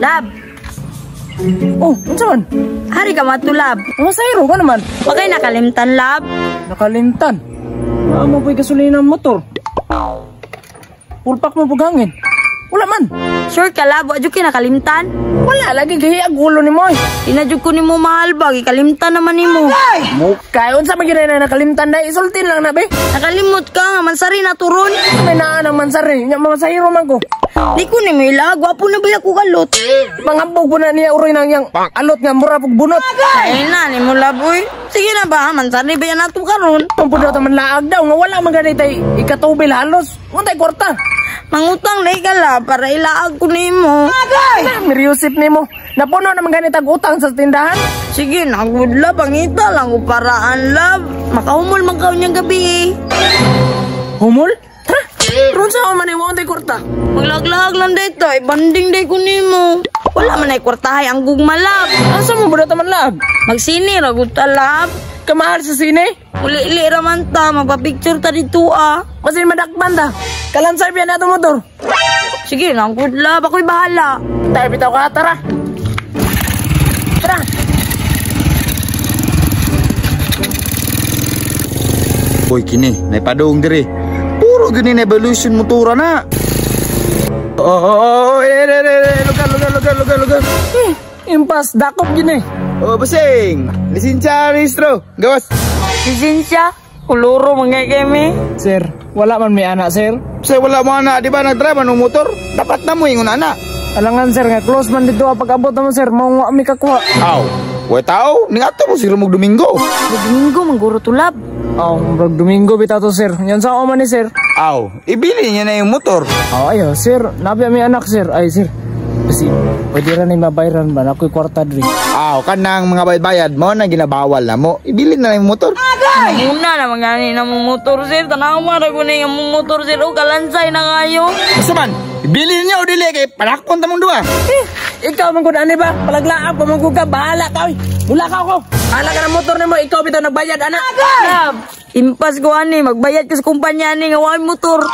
Lab. Oh, unsa man? Hari ka matulab. Mga sayro ka naman. Bakay nakalimtan, Lab. Nakalimtan. Amo po'y gasolina ng motor. Pulpak mo pagangin. Wala man. Sure ka, Lab. Wadyo kayo nakalimtan. Wala lagi kaya gulo ni mo. Inadyo ko ni mo mahal bag. Ikalimtan naman ni mo. Mukha. Unsa man ginay na nakalimtan dahil isultin lang na be. Nakalimot ka nga. Mansari na turon. May naan ang mansari. Nya mga sayro man ko. Di ko ni mo ila. Gwapo na ba ako kalot? Mangambog po na niya uroy nang yang alot nga mura pag bunot. Ay na, ni mo Lab. Uy. Sige na ba? Mansari ba yan nato karon? Ang puno taman laag daw. Nga wala man ganit ay ikatubil halos. Untay kwarta. Mangutang na ikala para ilaag ko ni mo. Miriusip ni mo. Napuno naman ganit ang utang sa tindahan. Sige na, good Lab. Pangita lang ko paraan, Lab. Makahumol man kaon niyang gabi. Humol? Ha? Ron sa ako man ay untay kwarta. Maglaglag lang dito. Banding day ko ni mo. Wala man ay kwartahay ang gugma, Lab. Asa mo ba taman lag? Magsini, ragot ta, Lab. Kamahal sa sine? Uli-ili raman ta. Magpa-picture ta dito, ah. Kasi madakpan ta. Kalansay biyan na itong motor. Sige na, good Lab. Ako'y bahala. Tayo bitaw ka, tara. Tara. Boy, kini, naipadong diri. Puro gini na evolution motora na. Lugar. Impas, dakop gini. Oh, basing. Lisensya, registro. Gawas. Lisensya. Kuluro mga kemi. Sir, wala man may anak, sir. Say, wala mo anak, di ba nag-drive ng motor? Dapat na mo yung anak. Alangan, sir, nga close man dito. Pag-abot naman, sir, maunga kami kakuha. Aw, way tao, ningato mo si Rumog Domingo. Domingo, mangguro to Lab. Oh, brag Domingo bitaw to, sir. Yan sa ako man ni, sir. Aw, ibili niya na yung motor. Oh, ayo, sir. Nabi may anak, sir. Ay, sir. Kasi, pwede rin na mabayaran ba? Ako'y kwarta dri. Aw, kanang mga bayad-bayad mo na ginabawal na mo. Ibili na yung motor. Muna na magani na mong motor, sir. Tanawa na ko na yung motor, sir. O, kalansay na kayo. Basta man, ibili niya o dili kay palakpon tamong duwa. Ikaw man kung ano ba? Palaglaang, pamangkog ka. Bahala ka, oy. Mula ka ako. Bahala ka ng motor ni mo. Ikaw bitaw nagbayad, anak. Lab, impas ko ani. Magbayad ka sa kumpanya ni. Ngawain motor.